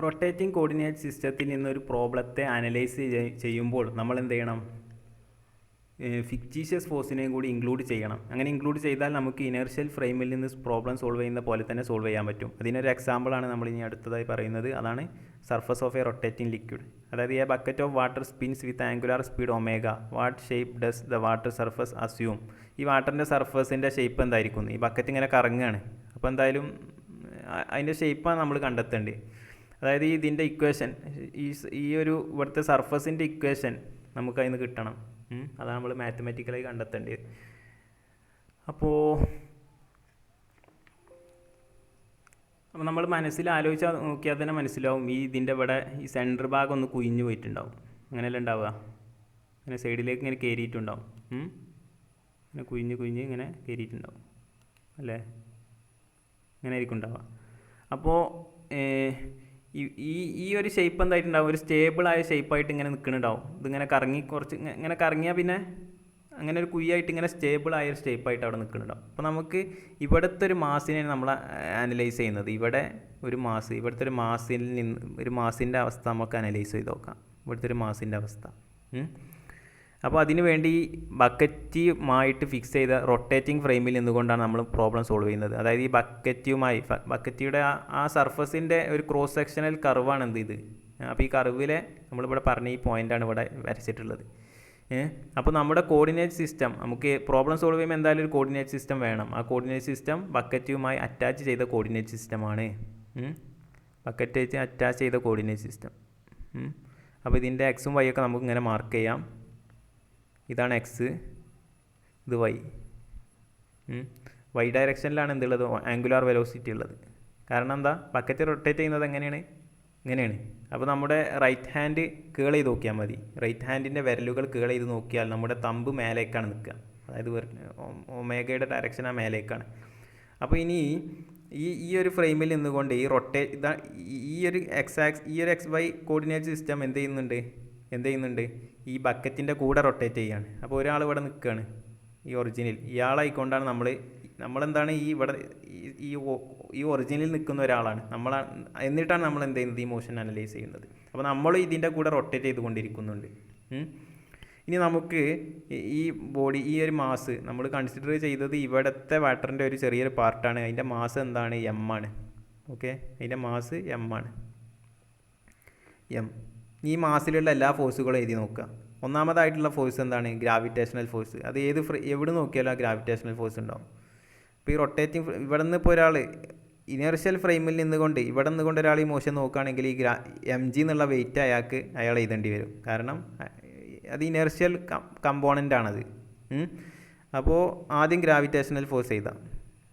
Rotating coordinate സിസ്റ്റത്തിൽ നിന്നൊരു പ്രോബ്ലത്തെ analyse ചെയ്യുമ്പോൾ നമ്മൾ എന്ത് ചെയ്യണം? ഫിക്റ്റീഷ്യസ് ഫോഴ്സിനെയും കൂടി ഇൻക്ലൂഡ് ചെയ്യണം. അങ്ങനെ ഇൻക്ലൂഡ് ചെയ്താൽ നമുക്ക് ഇനർഷ്യൽ ഫ്രെയിമിൽ നിന്ന് പ്രോബ്ലം സോൾവ് ചെയ്യുന്ന പോലെ തന്നെ സോൾവ് ചെയ്യാൻ പറ്റും. അതിനൊരു എക്സാമ്പിളാണ് നമ്മൾ ഇനി അടുത്തതായി പറയുന്നത്. അതാണ് surface of a rotating liquid. അതായത് a bucket of water spins with angular speed omega. What shape does the water surface assume? ഈ വാട്ടറിൻ്റെ സർഫസിൻ്റെ ഷേപ്പ് എന്തായിരിക്കും? ഈ ബക്കറ്റ് ഇങ്ങനെ കറങ്ങുകയാണ്. അപ്പോൾ എന്തായാലും അതിൻ്റെ ഷേപ്പാണ് നമ്മൾ കണ്ടെത്തേണ്ടത്. അതായത് ഇതിൻ്റെ ഇക്വേഷൻ, ഈ ഒരു ഇവിടുത്തെ സർഫസിൻ്റെ ഇക്വേഷൻ നമുക്ക് അതിന് കിട്ടണം. അതാണ് നമ്മൾ മാത്തമാറ്റിക്കലായി കണ്ടെത്തേണ്ടത്. അപ്പോൾ നമ്മൾ മനസ്സിൽ ആലോചിച്ചാൽ നോക്കിയാൽ തന്നെ മനസ്സിലാവും. ഇതിൻ്റെ ഇവിടെ ഈ സെൻറ്റർ ഭാഗം ഒന്ന് കുഴിഞ്ഞു പോയിട്ടുണ്ടാവും. അങ്ങനെയല്ല ഉണ്ടാവുക, ഇങ്ങനെ സൈഡിലേക്ക് ഇങ്ങനെ കയറിയിട്ടുണ്ടാവും. ഇങ്ങനെ കുഴിഞ്ഞ് ഇങ്ങനെ കയറിയിട്ടുണ്ടാവും അല്ലേ? ഇങ്ങനെ ആയിരിക്കും ഉണ്ടാവുക. അപ്പോൾ ഈ ഒരു ഷേപ്പ് എന്തായിട്ടുണ്ടാവും? ഒരു സ്റ്റേബിളായ ഷേപ്പായിട്ട് ഇങ്ങനെ നിൽക്കുന്നുണ്ടാവും. ഇതിങ്ങനെ ഇങ്ങനെ കറങ്ങിയാൽ പിന്നെ അങ്ങനെ ഒരു കുയ്യായിട്ട് ഇങ്ങനെ സ്റ്റേബിളായ ഒരു ഷേപ്പായിട്ട് അവിടെ നിൽക്കുന്നുണ്ടാവും. അപ്പോൾ നമുക്ക് ഇവിടുത്തെ ഒരു മാസിനെ നമ്മൾ അനലൈസ് ചെയ്യുന്നത്, ഇവിടെ ഒരു മാസ്, ഇവിടുത്തെ ഒരു മാസിൽ നിന്ന് ഒരു മാസിൻ്റെ അവസ്ഥ നമുക്ക് അനലൈസ് ചെയ്ത് നോക്കാം. ഇവിടുത്തെ ഒരു മാസിൻ്റെ അവസ്ഥ. അപ്പോൾ അതിന് വേണ്ടി ബക്കറ്റുമായിട്ട് ഫിക്സ് ചെയ്ത റൊട്ടേറ്റിംഗ് ഫ്രെയിമിൽ നിന്നുകൊണ്ടാണ് നമ്മൾ പ്രോബ്ലം സോൾവ് ചെയ്യുന്നത്. അതായത് ഈ ബക്കറ്റിയുടെ ആ സർഫസിൻ്റെ ഒരു ക്രോസ് സെക്ഷണൽ കർവാണ് ഇത്. അപ്പോൾ ഈ കർവിലെ നമ്മളിവിടെ പറഞ്ഞ ഈ പോയിൻ്റാണ് ഇവിടെ വരച്ചിട്ടുള്ളത്. അപ്പോൾ നമ്മുടെ കോർഡിനേറ്റ് സിസ്റ്റം, നമുക്ക് പ്രോബ്ലം സോൾവ് ചെയ്യുമ്പോൾ എന്തായാലും ഒരു കോർഡിനേറ്റ് സിസ്റ്റം വേണം. ആ കോർഡിനേറ്റ് സിസ്റ്റം ബക്കറ്റുമായി അറ്റാച്ച് ചെയ്ത കോർഡിനേറ്റ് സിസ്റ്റമാണ്. ബക്കറ്റ് അറ്റാച്ച് ചെയ്ത കോർഡിനേറ്റ് സിസ്റ്റം. അപ്പോൾ ഇതിൻ്റെ എക്സും വൈ ഒക്കെ നമുക്ക് ഇങ്ങനെ മാർക്ക് ചെയ്യാം. ഇതാണ് എക്സ്, ഇത് വൈ. വൈ ഡയറക്ഷനിലാണ് എന്തുള്ളത്? ആംഗുലാർ വെലോസിറ്റി ഉള്ളത്. കാരണം എന്താ? ബക്കറ്റ് റൊട്ടേറ്റ് ചെയ്യുന്നത് ഇങ്ങനെയാണ്. അപ്പോൾ നമ്മുടെ റൈറ്റ് ഹാൻഡ് കേൾ ചെയ്ത് നോക്കിയാൽ മതി. റൈറ്റ് ഹാൻഡിൻ്റെ വിരലുകൾ കേൾ ചെയ്ത് നോക്കിയാൽ നമ്മുടെ തമ്പ് മേലേക്കാണ് നിൽക്കുക. അതായത് ഒമേഗയുടെ ഡയറക്ഷൻ ആ മേലേക്കാണ്. അപ്പോൾ ഇനി ഈ ഒരു ഫ്രെയിമിൽ നിന്നുകൊണ്ട് ഈ ഒരു എക്സ് വൈ കോർഡിനേറ്റ് സിസ്റ്റം എന്ത് ചെയ്യുന്നുണ്ട്? ഈ ബക്കറ്റിൻ്റെ കൂടെ റൊട്ടേറ്റ് ചെയ്യാണ്. അപ്പോൾ ഒരാൾ ഇവിടെ നിൽക്കുകയാണ്, ഈ ഒറിജിനിൽ. ഇയാളായിക്കൊണ്ടാണ് നമ്മളെന്താണ് ഈ ഒറിജിനിൽ നിൽക്കുന്ന ഒരാളാണ് എന്നിട്ടാണ് നമ്മൾ എന്ത് ചെയ്യുന്നത്? ഈ മോഷൻ അനലൈസ് ചെയ്യുന്നത്. അപ്പോൾ നമ്മൾ ഇതിൻ്റെ കൂടെ റൊട്ടേറ്റ് ചെയ്തുകൊണ്ടിരിക്കുന്നുണ്ട്. ഇനി നമുക്ക് ഈ ബോഡി, ഈ ഒരു മാസ് നമ്മൾ കൺസിഡർ ചെയ്തത് ഇവിടുത്തെ വാട്ടറിൻ്റെ ഒരു ചെറിയൊരു പാർട്ടാണ്. അതിൻ്റെ മാസ് എന്താണ്? എം ആണ്. ഓക്കെ, അതിൻ്റെ മാസ് എം ആണ്. ഈ മാസിലുള്ള എല്ലാ ഫോഴ്സുകളും എഴുതി നോക്കുക. ഒന്നാമതായിട്ടുള്ള ഫോഴ്സ് എന്താണ്? Gravitational force. അത് എവിടെ നോക്കിയാലും ആ ഗ്രാവിറ്റേഷണൽ ഫോഴ്സ് ഉണ്ടാവും. ഇപ്പോൾ ഈ റൊട്ടേറ്റിംഗ് ഇവിടെ നിന്ന് ഇപ്പോൾ ഒരാൾ ഇനർഷ്യൽ ഫ്രെയിമിൽ നിന്നുകൊണ്ട് ഇവിടെ നിന്നുകൊണ്ട് ഒരാൾ ഈ മോഷൻ നോക്കുകയാണെങ്കിൽ ഈ mg എന്നുള്ള വെയിറ്റ് അയാൾ എഴുതേണ്ടി വരും. കാരണം അത് ഇനർഷ്യൽ കമ്പോണൻ്റ് ആണത്. അപ്പോൾ ആദ്യം ഗ്രാവിറ്റേഷണൽ ഫോഴ്സ് എഴുതാം.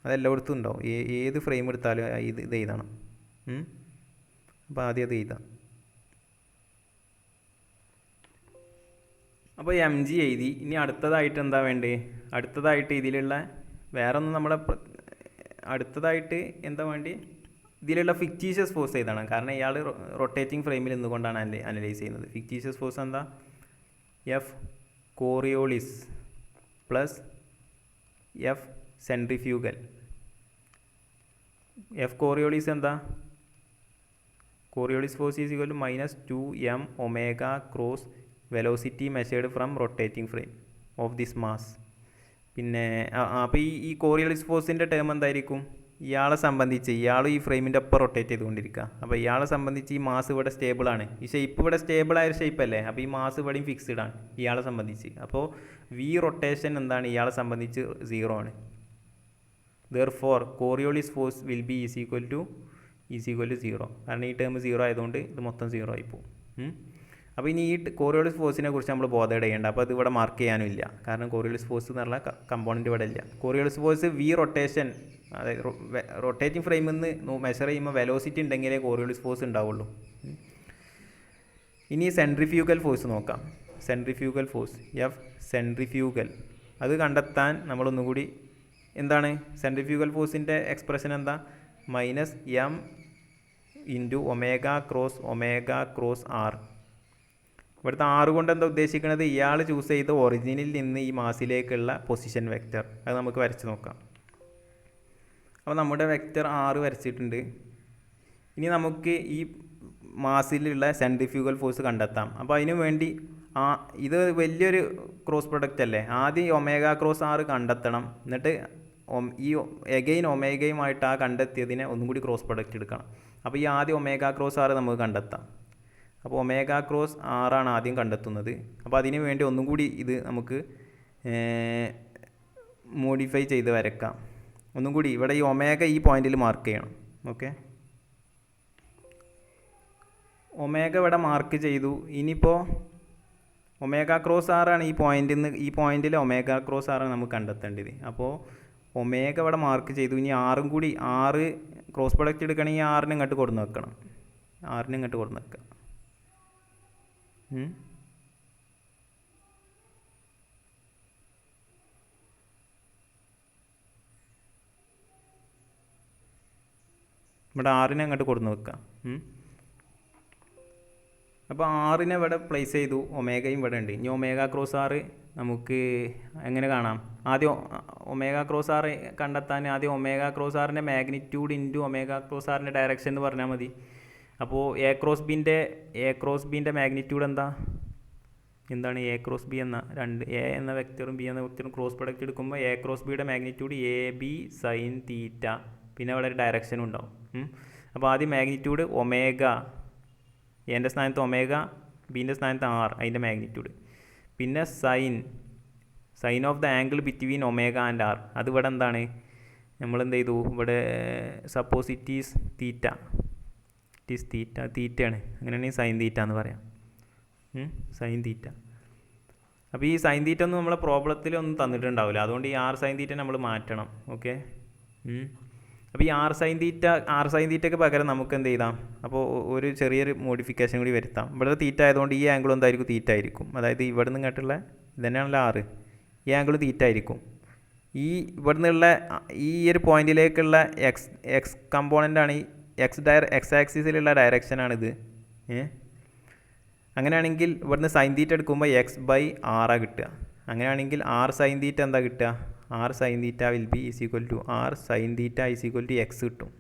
അതെല്ലായിടത്തും ഉണ്ടാവും. ഏത് ഫ്രെയിം എടുത്താലും ഇത് എഴുതണം. അപ്പോൾ ആദ്യം അത് എഴുതാം. അപ്പോൾ mg എഴുതി. ഇനി അടുത്തതായിട്ട് എന്താ വേണ്ടത്? അടുത്തതായിട്ട് ഇതിലുള്ള അടുത്തതായിട്ട് എന്താ വേണ്ടി? ഇതിലുള്ള ഫിക്റ്റീഷ്യസ് ഫോഴ്സ് എഴുതണം. കാരണം ഇയാൾ റൊട്ടേറ്റിംഗ് ഫ്രെയിമിൽ നിന്നുകൊണ്ടാണ് അനലൈസ് ചെയ്യുന്നത്. ഫിക്റ്റീഷ്യസ് ഫോഴ്സ് എന്താ? F Coriolis plus F centrifugal. F Coriolis എന്താ? Coriolis force is equal to -2m omega cross velocity measured from rotating frame of this mass. പിന്നെ അപ്പോൾ ഈ കോറിയോളിസ് ഫോഴ്സിൻ്റെ ടേം എന്തായിരിക്കും? ഇയാളെ സംബന്ധിച്ച് ഇയാൾ ഈ ഫ്രെയിമിൻ്റെ ഒപ്പം റൊട്ടേറ്റ് ചെയ്തുകൊണ്ടിരിക്കുക. അപ്പോൾ ഇയാളെ സംബന്ധിച്ച് ഈ മാസ് ഇവിടെ സ്റ്റേബിളാണ്. ഈ ഷേപ്പ് ഇവിടെ സ്റ്റേബിളായ ഷേപ്പ് അല്ലേ? അപ്പോൾ ഈ മാസ് ഇവിടെയും ഫിക്സ്ഡ് ആണ് ഇയാളെ സംബന്ധിച്ച്. അപ്പോൾ വി റൊട്ടേഷൻ എന്താണ്? ഇയാളെ സംബന്ധിച്ച് 0 ആണ്. therefore Coriolis force will be is equal to 0. കാരണം ഈ ടേം 0 ആയതുകൊണ്ട് ഇത് മൊത്തം 0 ആയിപ്പോവും. അപ്പോൾ ഇനി ഈ കോറിയോളിസ് ഫോഴ്സിനെ കുറിച്ച് നമ്മൾ ബോധേഡ് ചെയ്യേണ്ട. അപ്പോൾ അത് ഇവിടെ മാർക്ക് ചെയ്യാനും ഇല്ല. കാരണം കോറിയോളിസ് ഫോഴ്സ് എന്ന് പറഞ്ഞാൽ കമ്പോണൻറ്റ് ഇവിടെ ഇല്ല. കോറിയോളിസ് ഫോഴ്സ് വി റൊട്ടേഷൻ, അതായത് റൊട്ടേറ്റിംഗ് ഫ്രെയിമിൽ നിന്ന് മെഷർ ചെയ്യുമ്പോൾ വെലോസിറ്റി ഉണ്ടെങ്കിലേ കോറിയോളിസ് ഫോഴ്സ് ഉണ്ടാവുള്ളൂ. ഇനി സെൻട്രിഫ്യൂഗൽ ഫോഴ്സ് നോക്കാം. സെൻട്രിഫ്യൂഗൽ ഫോഴ്സ് എഫ് സെൻട്രിഫ്യൂഗൽ, അത് കണ്ടെത്താൻ നമ്മളൊന്നുകൂടി എന്താണ് സെൻട്രിഫ്യൂഗൽ ഫോഴ്സിൻ്റെ എക്സ്പ്രഷൻ എന്താ? -m into omega cross R. ഇവിടുത്തെ 6 കൊണ്ട് എന്താ ഉദ്ദേശിക്കുന്നത്? ഇയാൾ ചൂസ് ചെയ്ത ഒറിജിനിൽ നിന്ന് ഈ മാസിലേക്കുള്ള പൊസിഷൻ വെക്റ്റർ. അത് നമുക്ക് വരച്ച് നോക്കാം. അപ്പോൾ നമ്മുടെ വെക്റ്റർ 6 വരച്ചിട്ടുണ്ട്. ഇനി നമുക്ക് ഈ മാസിലുള്ള സെൻട്രിഫ്യൂഗൽ ഫോഴ്സ് കണ്ടെത്താം. അപ്പോൾ അതിനു വേണ്ടി ഇത് വലിയൊരു ക്രോസ് പ്രൊഡക്റ്റ് അല്ലേ. ആദ്യം ഒമേഗ ക്രോസ് ആർ കണ്ടെത്തണം. എന്നിട്ട് ഈ എഗെയിൻ ഒമേഗയുമായിട്ട് ആ കണ്ടെത്തിയതിനെ ഒന്നും കൂടി ക്രോസ് പ്രൊഡക്റ്റ് എടുക്കണം. അപ്പോൾ ഈ ആദ്യം ഒമേഗ ക്രോസ് ആർ നമുക്ക് കണ്ടെത്താം. അപ്പോൾ ഒമേഗ ക്രോസ് ആറാണ് ആദ്യം കണ്ടെത്തുന്നത്. അപ്പോൾ അതിന് വേണ്ടി ഒന്നും കൂടി ഇത് നമുക്ക് മോഡിഫൈ ചെയ്ത് വരക്കാം. ഒന്നും കൂടി ഇവിടെ ഈ ഒമേഗ ഈ പോയിന്റിൽ മാർക്ക് ചെയ്യണം. ഓക്കെ, ഒമേഗ ഇവിടെ മാർക്ക് ചെയ്തു. ഇനിയിപ്പോൾ ഒമേഗ ക്രോസ് ആറാണ് ഈ പോയിന്റിൽ ഒമേഗ ക്രോസ് ആറാണ് നമുക്ക് കണ്ടെത്തേണ്ടത്. അപ്പോൾ ഒമേഗ ഇവിടെ മാർക്ക് ചെയ്തു. ഇനി ആറും കൂടി 6 ക്രോസ് പ്രൊഡക്റ്റ് എടുക്കണമെങ്കിൽ 6 ഇങ്ങോട്ട് കൊടുന്ന് വെക്കണം. 6 ഇങ്ങോട്ട് കൊടുന്ന് വെക്കാം. ഇവിടെ 6 അങ്ങോട്ട് കൊടുന്ന് വെക്കാം. അപ്പോൾ 6 ഇവിടെ പ്ലേസ് ചെയ്തു. ഒമേഗയും ഇവിടെ ഉണ്ട്. ഇനി ഒമേഗ ക്രോസ് ആറ് നമുക്ക് എങ്ങനെ കാണാം? ആദ്യം ഒമേഗ ക്രോസ് ആറ് കണ്ടെത്താൻ ആദ്യം ഒമേഗ ക്രോസ് ആറിൻ്റെ മാഗ്നിറ്റ്യൂഡ് ഇൻറ്റു ഒമേഗ ക്രോസ് ആറിൻ്റെ ഡയറക്ഷൻ എന്ന് പറഞ്ഞാൽ മതി. അപ്പോൾ എ ക്രോസ് ബിൻ്റെ മാഗ്നിറ്റ്യൂഡ് എന്താണ്? എ ക്രോസ് ബി എന്ന എ എന്ന വെക്ടറും ബി എന്ന വെക്ടറും ക്രോസ് പ്രൊഡക്റ്റ് എടുക്കുമ്പോൾ എ ക്രോസ് ബിയുടെ മാഗ്നിറ്റ്യൂഡ് എ ബി സൈൻ തീറ്റ, പിന്നെ അവിടെ ഒരു ഡയറക്ഷനും ഉണ്ടാവും. അപ്പോൾ ആദ്യം മാഗ്നിറ്റ്യൂഡ് ഒമേഗ, എൻ്റെ സ്ഥാനത്ത് ഒമേഗ, ബീൻ്റെ സ്ഥാനത്ത് ആർ, അതിൻ്റെ മാഗ്നിറ്റ്യൂഡ്. പിന്നെ sine of the angle between omega and R. അത് ഇവിടെ എന്താണ്? നമ്മൾ എന്ത് ചെയ്തു? ഇവിടെ സപ്പോസ് ഇറ്റ് ഈസ് തീറ്റ, തീറ്റയാണ്. അങ്ങനെയാണെങ്കിൽ സൈൻ തീറ്റ എന്ന് പറയാം. Sine theta. അപ്പോൾ ഈ സൈൻ തീറ്റ ഒന്നും നമ്മളെ പ്രോബ്ലത്തിൽ ഒന്നും തന്നിട്ടുണ്ടാവില്ല. അതുകൊണ്ട് ഈ ആർ സൈൻ തീറ്റ നമ്മൾ മാറ്റണം. ഓക്കെ, അപ്പോൾ ഈ ആർ സൈൻ തീറ്റയ്ക്ക് പകരം നമുക്ക് എന്ത് ചെയ്താം? അപ്പോൾ ഒരു ചെറിയൊരു മോഡിഫിക്കേഷൻ കൂടി വരുത്താം. ഇവിടെ തീറ്റ ആയതുകൊണ്ട് ഈ ആംഗിൾ എന്തായിരിക്കും? തീറ്റ ആയിരിക്കും. അതായത് ഇവിടെ നിന്ന് ഇങ്ങോട്ടുള്ള ഇതന്നെയാണല്ലോ 6, ഈ ആംഗിൾ തീറ്റ ആയിരിക്കും. ഇവിടെ നിന്നുള്ള ഈ ഒരു പോയിന്റിലേക്കുള്ള എക്സ് കമ്പോണൻ്റാണ് ഈ എക്സ് ആക്സിസിലുള്ള ഡയറക്ഷനാണിത്. അങ്ങനെയാണെങ്കിൽ ഇവിടുന്ന് സൈൻ തീറ്റ എടുക്കുമ്പോൾ x/r കിട്ടുക. അങ്ങനെയാണെങ്കിൽ ആർ സൈൻ തീറ്റ എന്താ കിട്ടുക? R sine theta will be is equal to R sine theta is equal to X കിട്ടും.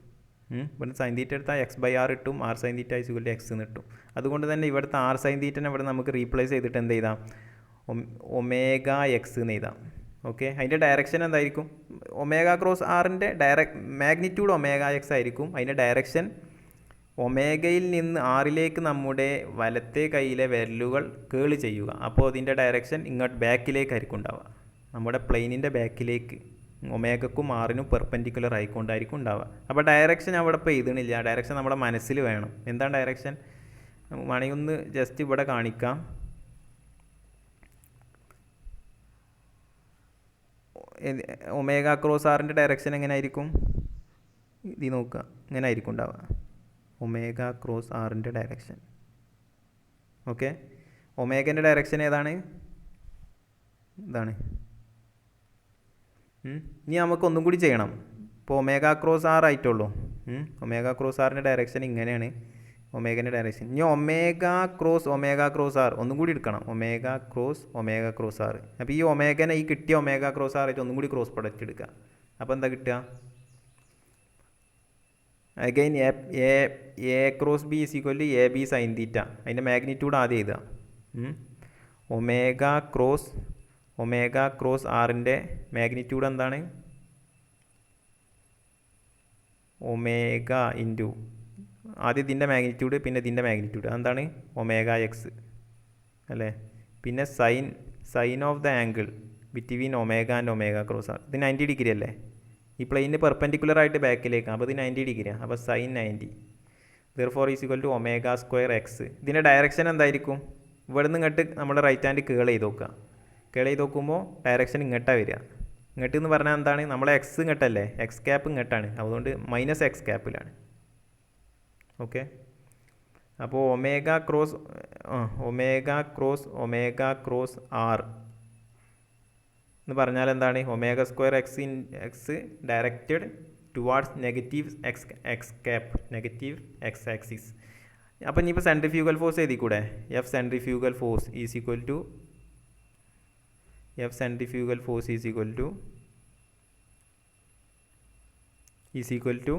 ഇവിടുന്ന് സൈൻ തീറ്റ എടുത്താൽ x/r കിട്ടും, R sine theta is equal to X എന്ന് കിട്ടും. അതുകൊണ്ട് തന്നെ ഇവിടുത്തെ ആർ സൈൻ തീറ്റനെ ഇവിടെ നമുക്ക് റീപ്ലേസ് ചെയ്തിട്ട് എന്ത് ചെയ്താം? ഒമേഗ എക്സ് എന്ന് എഴുതാം. ഓക്കെ, അതിൻ്റെ ഡയറക്ഷൻ എന്തായിരിക്കും? ഒമേഗ ക്രോസ് ആറിൻ്റെ മാഗ്നിറ്റ്യൂഡ് ഒമേഗ എക്സ് ആയിരിക്കും. അതിൻ്റെ ഡയറക്ഷൻ ഒമേഗയിൽ നിന്ന് ആറിലേക്ക് നമ്മുടെ വലത്തെ കൈയിലെ വിരലുകൾ കേള് ചെയ്യുക. അപ്പോൾ അതിൻ്റെ ഡയറക്ഷൻ ഇങ്ങോട്ട് ബാക്കിലേക്കായിരിക്കും ഉണ്ടാവുക. നമ്മുടെ പ്ലെയിനിൻ്റെ ബാക്കിലേക്ക് ഒമേഗക്കും ആറിനും പെർപെൻഡിക്കുലർ ആയിക്കൊണ്ടായിരിക്കും ഉണ്ടാവുക. അപ്പോൾ ഡയറക്ഷൻ അവിടെ ഇപ്പോൾ എഴുതണില്ല. ഡയറക്ഷൻ നമ്മുടെ മനസ്സിൽ വേണം. എന്താണ് ഡയറക്ഷൻ? വേണമെങ്കിൽ ഒന്ന് ജസ്റ്റ് ഇവിടെ കാണിക്കാം. ഒമേഗ ക്രോസ് ആറിൻ്റെ ഡയറക്ഷൻ എങ്ങനെ ആയിരിക്കും? ഇത് നോക്കുക, ഇങ്ങനെ ആയിരിക്കും ഉണ്ടാവുക. ഒമേഗ ക്രോസ് ആറിൻ്റെ ഡയറക്ഷൻ. ഓക്കെ, ഒമേഗൻ്റെ ഡയറക്ഷൻ ഏതാണ്? ഇതാണ്. ഇനി നമുക്ക് ഒന്നും കൂടി ചെയ്യണം. ഇപ്പോൾ ഒമേഗ ക്രോസ് ആർ ആയിട്ടുള്ളൂ. ഒമേഗ ക്രോസ് ആറിൻ്റെ ഡയറക്ഷൻ ഇങ്ങനെയാണ് ഒമേഗൻ്റെ ഡയറക്ഷൻ. ഇനി ഒമേഗ ക്രോസ് ആർ ഒന്നും കൂടി എടുക്കണം. Omega cross R. അപ്പോൾ ഈ ഒമേഗനെ ഈ കിട്ടിയ ഒമേഗ ക്രോസ് ആർ ആയിട്ട് ഒന്നും കൂടി ക്രോസ് പ്രൊഡക്റ്റ് എടുക്കുക. അപ്പോൾ എന്താ കിട്ടുക? Again A cross B is equal to A B sine theta. അതിൻ്റെ മാഗ്നിറ്റ്യൂഡ് ആദ്യം എഴുതുക. ഒമേഗ ക്രോസ് ആറിൻ്റെ മാഗ്നിറ്റ്യൂഡ് എന്താണ്? ഒമേഗ ഇൻറ്റു ആദ്യം ഇതിൻ്റെ മാഗ്നിറ്റ്യൂഡ്, പിന്നെ ഇതിൻ്റെ മാഗ്നിറ്റ്യൂഡ് എന്താണ്? ഒമേഗ എക്സ് അല്ലേ. പിന്നെ sine of the angle between omega and omega cross R. ഇത് 90 ഡിഗ്രി അല്ലേ? ഈ പ്ലെയിനിന് പെർപെൻഡിക്കുലർ ആയിട്ട് ബാക്കിലേക്കാണ്. അപ്പോൾ ഇത് 90 ഡിഗ്രിയാണ്. അപ്പോൾ sine 90 therefore is equal to omega square X. ഇതിൻ്റെ ഡയറക്ഷൻ എന്തായിരിക്കും? ഇവിടെ നിന്ന് ഇങ്ങോട്ട് നമ്മുടെ റൈറ്റ് ഹാൻഡ് കേൾ ചെയ്ത് നോക്കുക. കേൾ ചെയ്ത് നോക്കുമ്പോൾ ഡയറക്ഷൻ ഇങ്ങോട്ടാണ് വരിക. ഇങ്ങോട്ട് എന്ന് പറഞ്ഞാൽ എന്താണ്? നമ്മളെ എക്സ് ഇങ്ങോട്ടല്ലേ, എക്സ് ക്യാപ്പ് ഇങ്ങോട്ടാണ്. അതുകൊണ്ട് മൈനസ് എക്സ് ക്യാപ്പിലാണ്. ഓക്കെ, അപ്പോൾ ഒമേഗ ക്രോസ് ആർ എന്ന് പറഞ്ഞാൽ എന്താണ്? Omega square X directed towards negative X axis. അപ്പം ഇനിയിപ്പോൾ സെൻട്രിഫ്യൂഗൽ ഫോഴ്സ് എഴുതി കൂടെ? F centrifugal force is equal to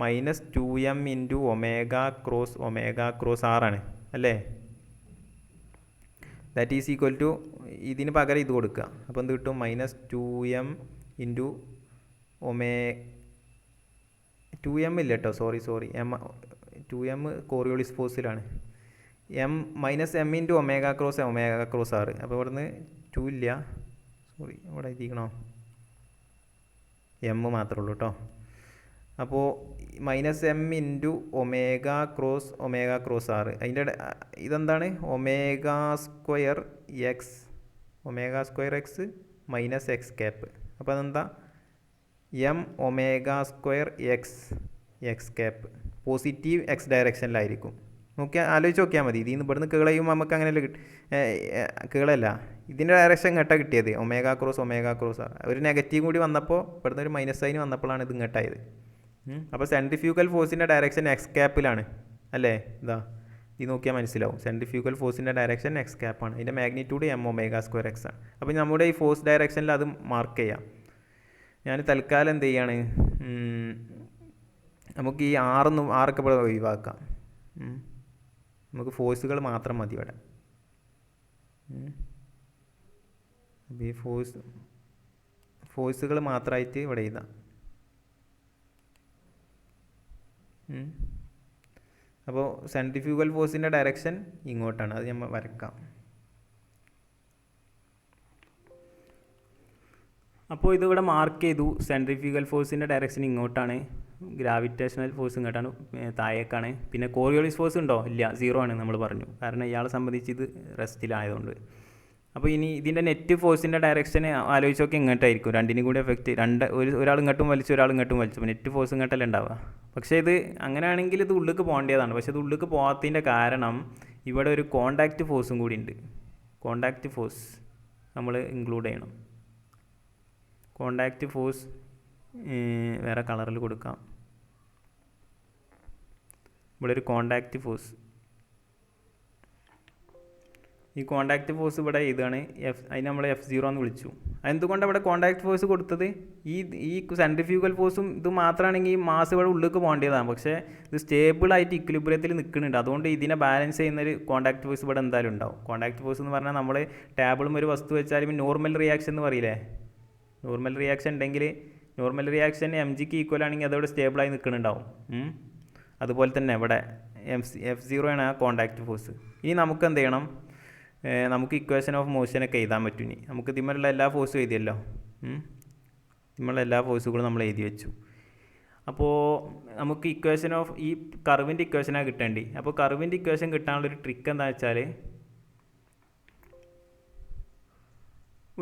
-2m into omega cross ആറാണ് അല്ലേ. ദാറ്റ് ഈസ് ഈക്വൽ ടു ഇതിന് പകരം ഇത് കൊടുക്കുക. അപ്പോൾ എന്ത് കിട്ടും? -2m ഇൻറ്റു 2m ഇല്ല കേട്ടോ, സോറി 2m കോറിയോളിസ് ഫോഴ്സിലാണ്. -m into omega cross r. അപ്പോൾ ഇവിടുന്ന് 2 ഇല്ല, സോറി ഇവിടെ എഴുതിക്കണോ, m മാത്രമേ ഉള്ളൂ കേട്ടോ. അപ്പോൾ -m into omega cross r. അതിൻ്റെ ഇതെന്താണ്? Omega square x minus x cap. അപ്പോൾ അതെന്താ? m omega square x cap positive x ഡയറക്ഷനിലായിരിക്കും. ആലോചിച്ച് നോക്കിയാൽ മതി. ഇതിൽ നിന്ന് ഇവിടുന്ന് കേളയുമ്പോൾ നമുക്ക് അങ്ങനെയല്ല കേളല്ല, ഇതിൻ്റെ ഡയറക്ഷൻ ഇങ്ങോട്ടാണ് കിട്ടിയത്, ഒമേഗ ക്രോസ് ആറ്. ഒരു നെഗറ്റീവ് കൂടി വന്നപ്പോൾ ഇവിടുന്ന് ഒരു മൈനസ് സൈൻ വന്നപ്പോഴാണ് ഇത് ഇങ്ങോട്ടായത്. അപ്പോൾ സെൻട്രിഫ്യൂഗൽ ഫോഴ്സിൻ്റെ ഡയറക്ഷൻ എക്സ് ക്യാപ്പിലാണ് അല്ലേ. ഇതാ ഇത് നോക്കിയാൽ മനസ്സിലാവും. സെൻട്രിഫ്യൂഗൽ ഫോഴ്സിൻ്റെ ഡയറക്ഷൻ എക്സ് ക്യാപ്പാണ്, അതിൻ്റെ magnitude m omega square X ആണ്. അപ്പോൾ നമ്മുടെ ഈ ഫോഴ്സ് ഡയറക്ഷനിൽ അത് മാർക്ക് ചെയ്യാം. ഞാൻ തൽക്കാലം എന്ത് ചെയ്യാണ്, നമുക്ക് ഈ ആറൊക്കെ ഇവിടെ ഒഴിവാക്കാം. നമുക്ക് ഫോഴ്സുകൾ മാത്രം മതി ഇവിടെ. അപ്പോൾ ഈ ഫോഴ്സുകൾ മാത്രമായിട്ട് ഇവിടെ എഴുതാം. അപ്പോൾ സെൻട്രിഫ്യൂഗൽ ഫോഴ്സിൻ്റെ ഡയറക്ഷൻ ഇങ്ങോട്ടാണ്, അത് നമ്മൾ വരക്കാം. അപ്പോൾ ഇതിവിടെ മാർക്ക് ചെയ്തു. സെൻട്രിഫ്യൂഗൽ ഫോഴ്സിൻ്റെ ഡയറക്ഷൻ ഇങ്ങോട്ടാണ്, ഗ്രാവിറ്റേഷണൽ ഫോഴ്സ് ഇങ്ങോട്ടാണ്, താഴേക്കാണ്. പിന്നെ കോറിയോളിസ് ഫോഴ്സ് ഉണ്ടോ? ഇല്ല, 0 ആണ് നമ്മൾ പറഞ്ഞു, കാരണം ഇയാളെ സംബന്ധിച്ച് ഇത് റെസ്റ്റിലായതുകൊണ്ട്. അപ്പോൾ ഇനി ഇതിൻ്റെ നെറ്റ് ഫോഴ്സിൻ്റെ ഡയറക്ഷൻ ആലോചിച്ച് നോക്കി ഇങ്ങോട്ടായിരിക്കും. രണ്ടിനും കൂടി എഫക്റ്റ്, ഒരാൾ ഇങ്ങോട്ടും വലിച്ചു ഒരാൾ ഇങ്ങോട്ടും വലിച്ചു, അപ്പോൾ നെറ്റ് ഫോഴ്സ് ഇങ്ങോട്ടല്ലേ ഉണ്ടാവുക. പക്ഷേ ഇത് അങ്ങനെയാണെങ്കിൽ ഇത് ഉള്ളിലേക്ക് പോകേണ്ടതാണ്. പക്ഷേ ഇത് ഉള്ളിലേക്ക് പോകാത്തതിൻ്റെ കാരണം ഇവിടെ ഒരു കോണ്ടാക്റ്റ് ഫോഴ്സും കൂടി ഉണ്ട്. കോണ്ടാക്റ്റ് ഫോഴ്സ് നമ്മൾ ഇൻക്ലൂഡ് ചെയ്യണം. കോണ്ടാക്റ്റ് ഫോഴ്സ് വേറെ കളറിൽ കൊടുക്കാം. ഇവിടെ ഒരു കോണ്ടാക്റ്റ് ഫോഴ്സ്, ഈ കോണ്ടാക്റ്റ് ഫോഴ്സ് ഇവിടെ ഇതാണ് അതിന് നമ്മൾ F0 എന്ന് വിളിച്ചു. എന്തുകൊണ്ടാണ് ഇവിടെ കോണ്ടാക്റ്റ് ഫോഴ്സ് കൊടുത്തത്? ഈ സെൻട്രിഫ്യൂഗൽ ഫോഴ്സും ഇത് മാത്രമാണെങ്കിൽ ഈ മാസ് ഇവിടെ ഉള്ളിലേക്ക് പോകേണ്ടതാണ്. പക്ഷേ ഇത് സ്റ്റേബിളായിട്ട് ഇക്വിലിബ്രിയത്തിൽ നിൽക്കുന്നുണ്ട്. അതുകൊണ്ട് ഇതിനെ ബാലൻസ് ചെയ്യുന്നൊരു കോണ്ടാക്റ്റ് ഫോഴ്സ് ഇവിടെ എന്തായാലും ഉണ്ടാവും. കോണ്ടാക്റ്റ് ഫോഴ്സ് എന്ന് പറഞ്ഞാൽ നമ്മൾ ടേബിളും ഒരു വസ്തു വെച്ചാലും നോർമൽ റിയാക്ഷൻ എന്ന് പറയില്ലേ, നോർമൽ റിയാക്ഷൻ ഉണ്ടെങ്കിൽ നോർമൽ റിയാക്ഷൻ mgക്ക് ഈക്വൽ ആണെങ്കിൽ അതവിടെ സ്റ്റേബിളായി നിൽക്കുന്നുണ്ടാവും. അതുപോലെ തന്നെ ഇവിടെ F0 ആണ് ആ കോണ്ടാക്റ്റ് ഫോഴ്സ്. ഇനി നമുക്ക് എന്ത് ചെയ്യണം, നമുക്ക് ഇക്വേഷൻ ഓഫ് മോഷനൊക്കെ എഴുതാൻ പറ്റും. ഇനി നമുക്ക് ഇതിന്മേലുള്ള എല്ലാ ഫോഴ്സും എഴുതിയല്ലോ, ഇതിന്മേലുള്ള എല്ലാ ഫോഴ്സുകളും നമ്മൾ എഴുതി വെച്ചു. അപ്പോൾ നമുക്ക് ഇക്വേഷൻ ഓഫ് ഈ കർവിൻ്റെ ഇക്വേഷനാണ് കിട്ടേണ്ടി. അപ്പോൾ കർവിൻ്റെ ഇക്വേഷൻ കിട്ടാനുള്ളൊരു ട്രിക്ക് എന്താ വെച്ചാൽ,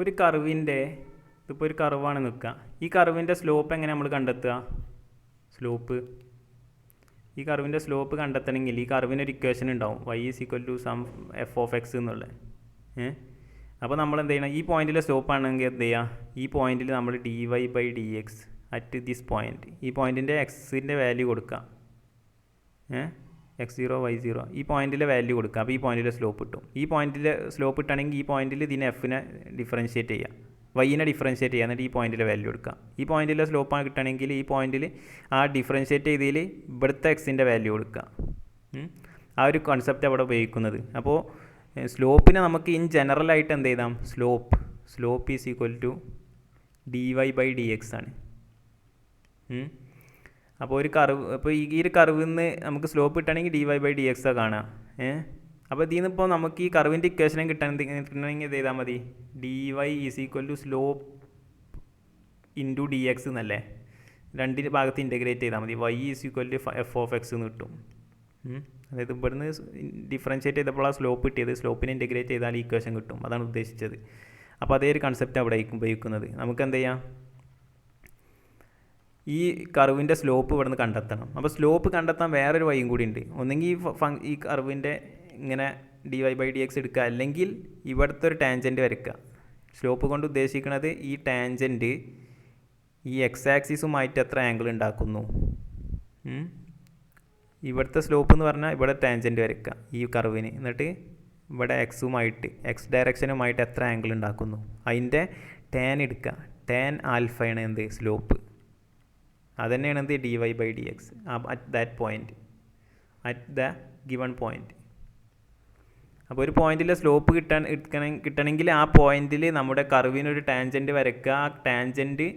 ഒരു കർവിൻ്റെ ഇതിപ്പോൾ ഒരു കർവാണ് നിൽക്കുക, ഈ കർവിൻ്റെ സ്ലോപ്പ് എങ്ങനെ നമ്മൾ കണ്ടെത്തുക? ഈ കർവിൻ്റെ സ്ലോപ്പ് കണ്ടെത്തണമെങ്കിൽ ഈ കർവിനൊരു ഇക്വേഷൻ ഉണ്ടാവും, y = സം f(x) എന്നുള്ളത്. അപ്പോൾ നമ്മൾ എന്ത് ചെയ്യണം, ഈ പോയിന്റിലെ സ്ലോപ്പ് ആണെങ്കിൽ എന്ത് ചെയ്യുക, ഈ പോയിന്റിൽ നമ്മൾ dy/dx അറ്റ് ദിസ് പോയിന്റ്, ഈ പോയിന്റിൻ്റെ എക്സിൻ്റെ വാല്യൂ കൊടുക്കുക, x0 y0 ഈ പോയിന്റിലെ വാല്യൂ കൊടുക്കുക. അപ്പോൾ ഈ പോയിന്റിലെ സ്ലോപ്പ് കിട്ടും. ഈ പോയിന്റിലെ സ്ലോപ്പ് കിട്ടുകയാണെങ്കിൽ ഈ പോയിന്റിൽ ഇതിനെ എഫിനെ ഡിഫറൻഷ്യേറ്റ് ചെയ്യുക, വൈനെ ഡിഫറൻഷ്യേറ്റ് ചെയ്യുക, എന്നിട്ട് ഈ പോയിന്റിലെ വാല്യൂ എടുക്കുക. ഈ പോയിന്റിലെ സ്ലോപ്പാണ് കിട്ടുകയാണെങ്കിൽ ഈ പോയിന്റിൽ ആ ഡിഫറൻഷ്യേറ്റ് ചെയ്തതിൽ ഇവിടുത്തെ എക്സിൻ്റെ വാല്യൂ കൊടുക്കുക. ആ ഒരു കോൺസെപ്റ്റ് അവിടെ ഉപയോഗിക്കുന്നത്. അപ്പോൾ സ്ലോപ്പിനെ നമുക്ക് ഇൻ ജനറലായിട്ട് എന്ത് ചെയ്താം, slope is equal to dy/dx ആണ്. അപ്പോൾ ഒരു കർവ്, അപ്പോൾ ഈ ഒരു കർവിൽ നിന്ന് നമുക്ക് സ്ലോപ്പ് കിട്ടുകയാണെങ്കിൽ dy/dx കാണുക. അപ്പോൾ ഇതിൽ നിന്നിപ്പോൾ നമുക്ക് ഈ കർവിൻ്റെ ഇക്വേഷനും കിട്ടണമെങ്കിൽ ഇത് ചെയ്താൽ മതി, dy = സ്ലോപ്പ് ഇൻറ്റു dx എന്നല്ലേ, രണ്ടിൻ്റെ ഭാഗത്ത് ഇൻറ്റഗ്രേറ്റ് ചെയ്താൽ മതി. y = f(x) എന്ന് കിട്ടും. അതായത് ഇവിടുന്ന് ഡിഫറൻഷ്യേറ്റ് ചെയ്തപ്പോൾ ആ സ്ലോപ്പ് കിട്ടിയത്, സ്ലോപ്പിനെ ഇൻറ്റഗ്രേറ്റ് ചെയ്താൽ ഇക്വേഷൻ കിട്ടും, അതാണ് ഉദ്ദേശിച്ചത്. അപ്പോൾ അതേ ഒരു കൺസെപ്റ്റ് അവിടെ ഉപയോഗിക്കുന്നത്. നമുക്ക് എന്ത് ചെയ്യാം, ഈ കർവിൻ്റെ സ്ലോപ്പ് ഇവിടുന്ന് കണ്ടെത്തണം. അപ്പോൾ സ്ലോപ്പ് കണ്ടെത്താൻ വേറൊരു വഴിയും കൂടി ഉണ്ട്. ഒന്നെങ്കിൽ ഈ കർവിൻ്റെ ഇങ്ങനെ dy/dx എടുക്കുക, അല്ലെങ്കിൽ ഇവിടുത്തെ ഒരു ടാൻജൻറ്റ് വരയ്ക്കുക. സ്ലോപ്പ് കൊണ്ട് ഉദ്ദേശിക്കുന്നത് ഈ ടാൻജൻറ്റ് ഈ എക്സ് ആക്സിസുമായിട്ട് എത്ര ആംഗിൾ ഉണ്ടാക്കുന്നു. ഇവിടുത്തെ സ്ലോപ്പ് എന്ന് പറഞ്ഞാൽ ഇവിടെ ടാൻജൻറ്റ് വരയ്ക്കുക ഈ കർവിന്, എന്നിട്ട് ഇവിടെ എക്സ് ഡയറക്ഷനുമായിട്ട് എത്ര ആംഗിൾ ഉണ്ടാക്കുന്നു അതിൻ്റെ ടാൻ എടുക്കുക. ടാൻ ആൽഫയാണ് എന്ത്, സ്ലോപ്പ്. അതുതന്നെയാണ് എന്ത് dy/dx at that point, at the given point. അപ്പോൾ ഒരു പോയിൻറ്റിലെ സ്ലോപ്പ് കിട്ടണമെങ്കിൽ ആ പോയിൻറ്റിൽ നമ്മുടെ കർവിനൊരു ടാൻജൻറ്റ് വരയ്ക്കുക. ആ ടാൻജൻറ്റ്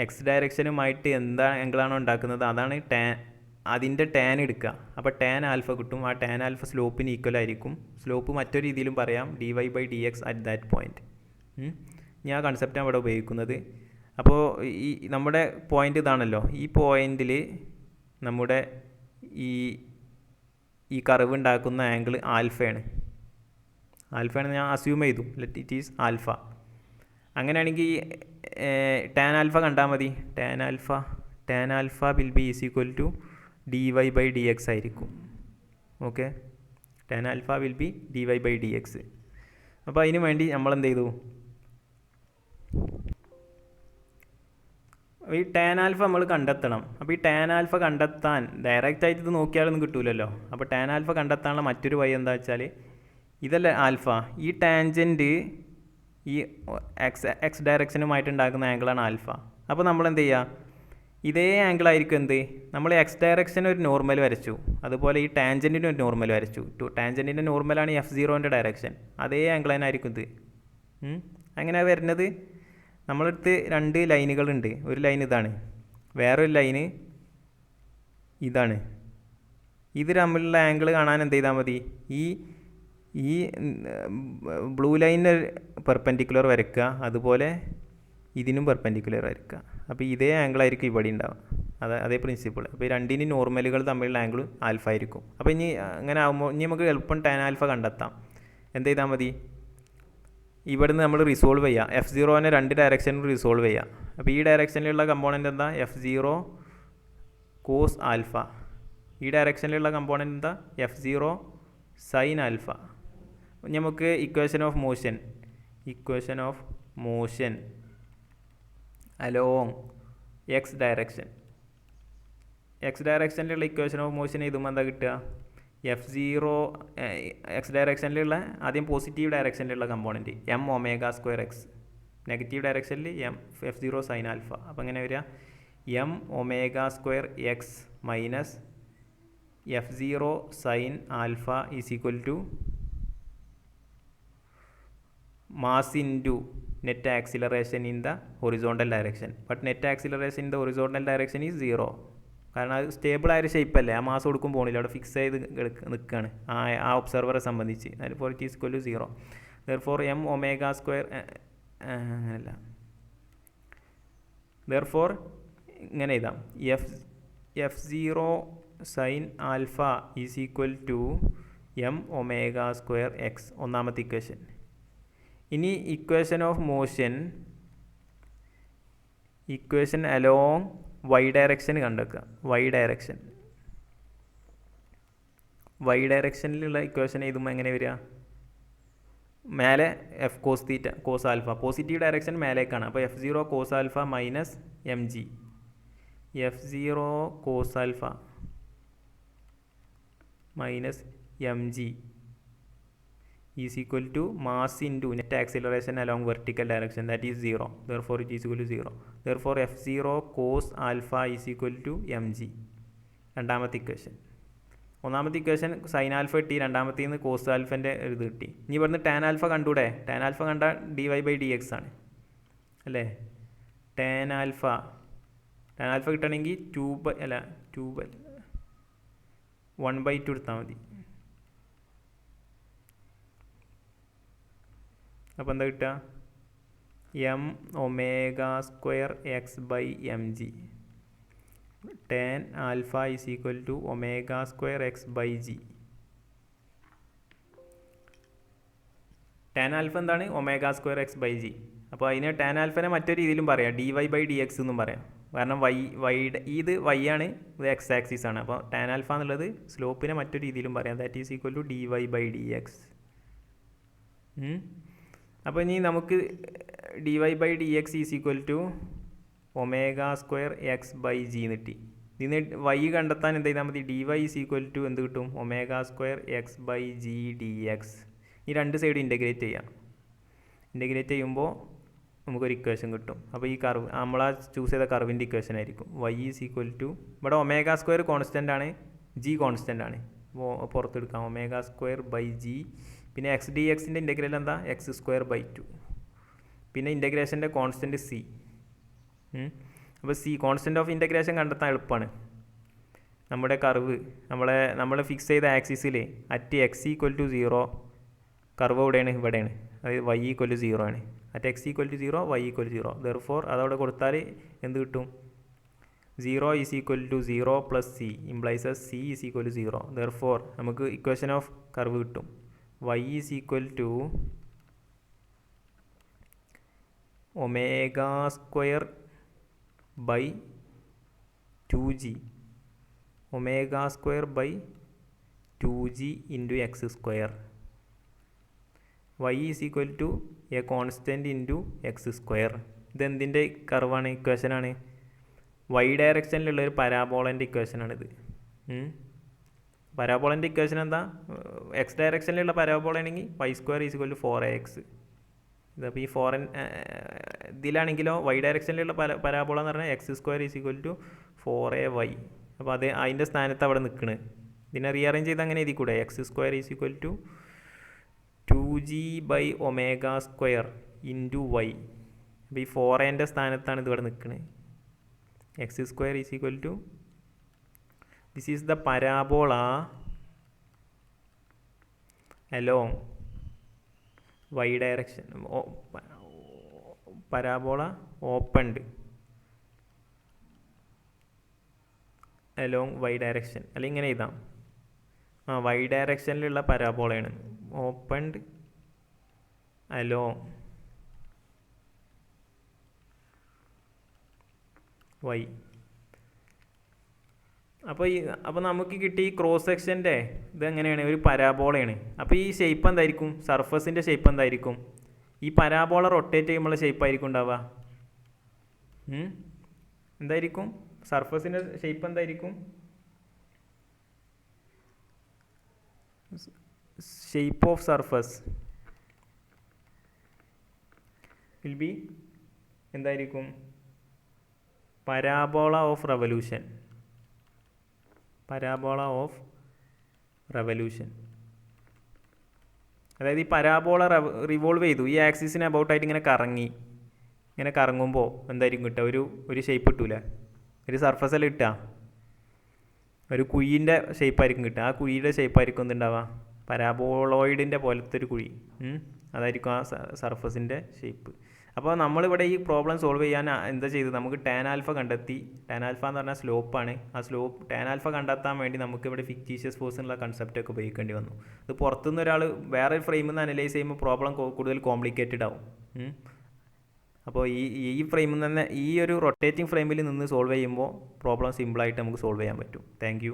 എക്സ് ഡയറക്ഷനുമായിട്ട് എന്താ ആംഗിളാണോ ഉണ്ടാക്കുന്നത് അതാണ് അതിൻ്റെ ടാൻ എടുക്കുക. അപ്പോൾ ടാൻ ആൽഫ കിട്ടും. ആ ടാൻ ആൽഫ സ്ലോപ്പിന് ഈക്വൽ ആയിരിക്കും. സ്ലോപ്പ് മറ്റൊരു രീതിയിലും പറയാം, dy/dx അറ്റ് ദാറ്റ് പോയിൻറ്റ്. ഞാൻ കൺസെപ്റ്റാണ് ഇവിടെ ഉപയോഗിക്കുന്നത്. അപ്പോൾ നമ്മുടെ പോയിൻ്റ് ഇതാണല്ലോ. ഈ പോയിൻറ്റിൽ നമ്മുടെ ഈ കർവ് ഉണ്ടാക്കുന്ന ആംഗിൾ ആൽഫയാണ്. ആൽഫയാണെന്ന് ഞാൻ അസ്യൂം ചെയ്തു. Let it is alpha. അങ്ങനെയാണെങ്കിൽ ടാൻ ആൽഫ കണ്ടാൽ മതി. Tan alpha will be is equal to dy/dx ആയിരിക്കും. Okay, tan alpha will be dy/dx. അപ്പോൾ അതിന് വേണ്ടി നമ്മൾ എന്ത് ചെയ്തു, ഈ ടാൻ ആൽഫ നമ്മൾ കണ്ടെത്തണം. അപ്പോൾ ഈ ടാൻ ആൽഫ കണ്ടെത്താൻ ഡയറക്റ്റായിട്ട് ഇത് നോക്കിയാലൊന്നും കിട്ടൂലല്ലോ. അപ്പോൾ ടാൻ ആൽഫ കണ്ടെത്താനുള്ള മറ്റൊരു വഴി എന്താ വെച്ചാൽ, ഇതല്ലേ ആൽഫ, ഈ ടാൻജൻറ്റ് ഈ എക്സ് ഡയറക്ഷനുമായിട്ട് ഉണ്ടാക്കുന്ന ആംഗിളാണ് ആൽഫ. അപ്പോൾ നമ്മൾ എന്ത് ചെയ്യുക, ഇതേ ആംഗിളായിരിക്കും എന്ത്, നമ്മൾ എക്സ് ഡയറക്ഷന് ഒരു നോർമൽ വരച്ചു, അതുപോലെ ഈ ടാൻജൻറ്റിന് ഒരു നോർമൽ വരച്ചു. ടാൻജൻറ്റിൻ്റെ നോർമലാണ് F0ൻ്റെ ഡയറക്ഷൻ. അതേ ആംഗിൾ തന്നെ ആയിരിക്കും ഇത്. അങ്ങനെ വരുന്നത്, നമ്മളടുത്ത് രണ്ട് ലൈനുകളുണ്ട്. ഒരു ലൈൻ ഇതാണ്, വേറൊരു ലൈന് ഇതാണ്. ഇത് തമ്മിലുള്ള ആംഗിൾ കാണാൻ എന്ത് ചെയ്താൽ മതി, ഈ ബ്ലൂ ലൈനിന് പെർപെൻഡിക്കുലർ വരയ്ക്കുക, അതുപോലെ ഇതിനും പെർപെൻഡിക്കുലർ വരയ്ക്കുക. അപ്പോൾ ഇതേ ആംഗിളായിരിക്കും ഇവിടെ ഉണ്ടാവുക. അതേ പ്രിൻസിപ്പിൾ. അപ്പോൾ ഈ രണ്ടിനും നോർമലുകൾ തമ്മിലുള്ള ആംഗിൾ ആൽഫ ആയിരിക്കും. അപ്പോൾ ഇനി അങ്ങനെ ആകുമ്പോൾ ഇനി നമുക്ക് എളുപ്പം ടാൻ ആൽഫ കണ്ടെത്താം. എന്ത് ചെയ്താൽ മതി, ഇവിടുന്ന് നമ്മൾ റിസോൾവ് ചെയ്യുക. F0നെ രണ്ട് ഡയറക്ഷനിൽ റിസോൾവ് ചെയ്യുക. അപ്പോൾ ഈ ഡയറക്ഷനിലുള്ള കമ്പോണൻറ്റ് എന്താ, F0 കോസ് ആൽഫ. ഈ ഡയറക്ഷനിലുള്ള കമ്പോണൻറ്റ് എന്താ, F0 സൈൻ ആൽഫ. നമുക്ക് equation of motion along x ഡയറക്ഷനിലുള്ള ഇക്വേഷൻ ഓഫ് മോഷൻ എഴുതുമ്പോൾ എന്താ കിട്ടുക, F0 എക്സ് ഡയറക്ഷനിലുള്ള ആദ്യം പോസിറ്റീവ് ഡയറക്ഷനിലുള്ള കമ്പോണൻറ്റ് m⍵²x, നെഗറ്റീവ് ഡയറക്ഷനിൽ F0 സൈൻ ആൽഫ. അപ്പോൾ എങ്ങനെ വരിക, m⍵²x minus F0 sine alpha is equal to mass into net acceleration in the horizontal direction. But net acceleration in the horizontal direction is 0. കാരണം അത് stable ആയൊരു shape അല്ലേ, ആ mass കൊടുക്കും പോകണില്ല, അവിടെ ഫിക്സ് ചെയ്ത് നിൽക്കുകയാണ് ആ ഒബ്സർവറെ സംബന്ധിച്ച്. For it is equal to 0. Therefore m⍵² അങ്ങനെയല്ല, ദെർഫോർ ഇങ്ങനെ എഴുതാം, F0 sine alpha is equal to m⍵²x, ഒന്നാമത്തെ ഇക്വേഷൻ. ഇനി equation of motion, equation along y direction കണ്ടെത്തുക. y ഡയറക്ഷനിലുള്ള ഇക്വേഷൻ എഴുതുമ്പോൾ എങ്ങനെ വരിക, മേലെ F cos theta cos alpha, positive direction മേലേക്കാണ്. അപ്പോൾ F0 cos alpha minus mg, F0 cos alpha minus mg is equal to mass into net acceleration along vertical direction, that is 0. Therefore it is equal to 0. Therefore F0 cos alpha is equal to mg. രണ്ടാമത്തെ equation. ഒന്നാമത്തെ equation sine alpha കിട്ടി, രണ്ടാമത്തെ നിന്ന് cos ആൽഫൻ്റെ ഇത് കിട്ടി. ഇനി ഇവിടുന്ന് tan alpha കണ്ടൂടെ, tan alpha കണ്ടാൽ dy/dx ആണ് അല്ലേ. ടാൻ ആൽഫ കിട്ടണമെങ്കിൽ 1/2 എടുത്താൽ മതി. അപ്പോൾ എന്താ കിട്ടുക, m⍵²x/mg. Tan alpha is equal to ⍵²x/g. Tan alpha എന്താണ്, ⍵²x/g. അപ്പോൾ അതിന് ടാൻ ആൽഫനെ മറ്റൊരു രീതിയിലും പറയാം, dy/dx എന്നും പറയാം. കാരണം ഇത് y ആണ്, ഇത് x ആക്സിസ് ആണ്. അപ്പോൾ ടാൻ ആൽഫ എന്നുള്ളത് സ്ലോപ്പിനെ മറ്റൊരു രീതിയിലും പറയാം, that is equal to dy/dx. അപ്പോൾ ഇനി നമുക്ക് dy/dx is equal to ⍵²x/g കിട്ടി. ഇതിന് y കണ്ടെത്താൻ എന്ത് ചെയ്താൽ മതി, dy ഈസ് ഈക്വൽ ടു എന്ത് കിട്ടും, ⍵²x/g dx. ഈ രണ്ട് സൈഡ് ഇൻ്റഗ്രേറ്റ് ചെയ്യാം. ഇൻ്റഗ്രേറ്റ് ചെയ്യുമ്പോൾ നമുക്കൊരു ഇക്വേഷൻ കിട്ടും. അപ്പോൾ ഈ കർവ് നമ്മൾ ആ ചൂസ് ചെയ്ത കർവിൻ്റെ ഇക്വേഷൻ ആയിരിക്കും y ഈസ് ഈക്വൽ ടു, ഇവിടെ ഒമേഗ സ്ക്വയർ കോൺസ്റ്റൻ്റ് ആണ്, ജി കോൺസ്റ്റൻ്റ് ആണ്. അപ്പോൾ പുറത്തെടുക്കാം ഒമേഗ സ്ക്വയർ ബൈ ജി. പിന്നെ എക്സ് ഡി എക്സിൻ്റെ ഇൻ്റഗ്രൽ എന്താ, എക്സ് സ്ക്വയർ ബൈ 2. പിന്നെ ഇൻ്റഗ്രേഷൻ്റെ കോൺസ്റ്റൻറ്റ് സി. അപ്പോൾ സി കോൺസ്റ്റൻറ്റ് ഓഫ് ഇൻ്റഗ്രേഷൻ കണ്ടെത്താൻ എളുപ്പമാണ്. നമ്മുടെ കർവ് നമ്മൾ ഫിക്സ് ചെയ്ത ആക്സിസിൽ at X equal to 0 curve എവിടെയാണ്, ഇവിടെയാണ്. അതായത് y ഈക്വൽ ടു 0 ആണ്. At X equal to 0 y equal to 0. Therefore അതവിടെ കൊടുത്താൽ എന്ത് കിട്ടും, 0 is equal to 0 plus C implies C is equal to 0. Therefore നമുക്ക് ഇക്വേഷൻ ഓഫ് കർവ് കിട്ടും. y is equal to omega square by 2g, omega square by 2g into x square. y is equal to a constant into x square. ഇതെന്തിൻ്റെ കർവാണ്, ഇക്വേഷനാണ്, y ഡയറക്ഷനിലുള്ളൊരു പരാബോളൻ്റെ ഇക്വേഷനാണിത്. പരാബോളൻ്റെ equation എന്താ, എക്സ് ഡയറക്ഷനിലുള്ള പരാബോളാണെങ്കിൽ y square is equal to 4ax. ഇതപ്പോൾ ഈ ഇതിലാണെങ്കിലോ y ഡയറക്ഷനിലുള്ള പരാബോള എന്ന് പറഞ്ഞാൽ X square is equal to 4ay. അപ്പോൾ അത് അതിൻ്റെ സ്ഥാനത്ത് അവിടെ നിൽക്കുന്നത്. ഇതിനെ റീഅറേഞ്ച് ചെയ്ത് അങ്ങനെ എഴുതി കൂടെ, X square is equal to 2g by omega square into y. അപ്പോൾ ഈ 4a സ്ഥാനത്താണ് ഇതിവിടെ നിൽക്കുന്നത്. X square is equal to, this is the parabola along y direction, parabola opened along y direction. അല്ലെങ്കിൽ ഇങ്ങനെ എഴുതാം, y ഡയറക്ഷനിലുള്ള പരാബോളയാണ്, ഓപ്പൺഡ് അലോങ് y. അപ്പോൾ നമുക്ക് കിട്ടിയ ഈ ക്രോസ് സെക്ഷൻ്റെ ഇതെങ്ങനെയാണ്, ഒരു പരാബോളയാണ്. അപ്പോൾ ഈ ഷേപ്പ് എന്തായിരിക്കും, സർഫസിൻ്റെ ഷേപ്പ് എന്തായിരിക്കും, ഈ പരാബോള റൊട്ടേറ്റ് ചെയ്യുമ്പോൾ ഷേപ്പ് ആയിരിക്കും ഉണ്ടാവുക. എന്തായിരിക്കും സർഫസിൻ്റെ ഷേപ്പ്, എന്തായിരിക്കും shape of surface will be എന്തായിരിക്കും, parabola of revolution. Parabola of revolution അതായത് ഈ പരാബോള റിവോൾവ് ചെയ്തു, ഈ ആക്സിസിന് അബൌട്ടായിട്ട് ഇങ്ങനെ കറങ്ങുമ്പോൾ എന്തായിരിക്കും കിട്ടുക, ഒരു ഷേപ്പ് കിട്ടൂല, ഒരു സർഫസെല്ലാം കിട്ടുക, ഒരു കുഴീൻ്റെ ഷേപ്പായിരിക്കും കിട്ടുക. ആ കുഴിയുടെ ഷേപ്പായിരിക്കും എന്തുണ്ടാവുക, പരാബോളോയിഡിൻ്റെ പോലത്തെ ഒരു കുഴി. അതായിരിക്കും ആ സർഫസിൻ്റെ ഷേപ്പ്. അപ്പോൾ നമ്മളിവിടെ ഈ പ്രോബ്ലം സോൾവ് ചെയ്യാൻ എന്താ ചെയ്തത്, നമുക്ക് ടാൻ ആൽഫ കണ്ടെത്തി. ടാൻ ആൽഫ എന്ന് പറഞ്ഞാൽ സ്ലോപ്പാണ്. ആ ടാൻ ആൽഫ കണ്ടെത്താൻ വേണ്ടി നമുക്ക് ഇവിടെ ഫിക്റ്റീഷ്യസ് ഫോഴ്സ് എന്നുള്ള കൺസെപ്റ്റൊക്കെ ഉപയോഗിക്കേണ്ടി വന്നു. ഇത് പുറത്തുനിന്ന് ഒരാൾ വേറെ ഫ്രെയിമിൽ നിന്ന് അനലൈസ് ചെയ്യുമ്പോൾ പ്രോബ്ലം കൂടുതൽ കോംപ്ലിക്കേറ്റഡ് ആവും. അപ്പോൾ ഈ ഫ്രെയിമിൽ തന്നെ, ഈ ഒരു റൊട്ടേറ്റിംഗ് ഫ്രെയിമിൽ നിന്ന് സോൾവ് ചെയ്യുമ്പോൾ പ്രോബ്ലം സിമ്പിളായിട്ട് നമുക്ക് സോൾവ് ചെയ്യാൻ പറ്റും. Thank you.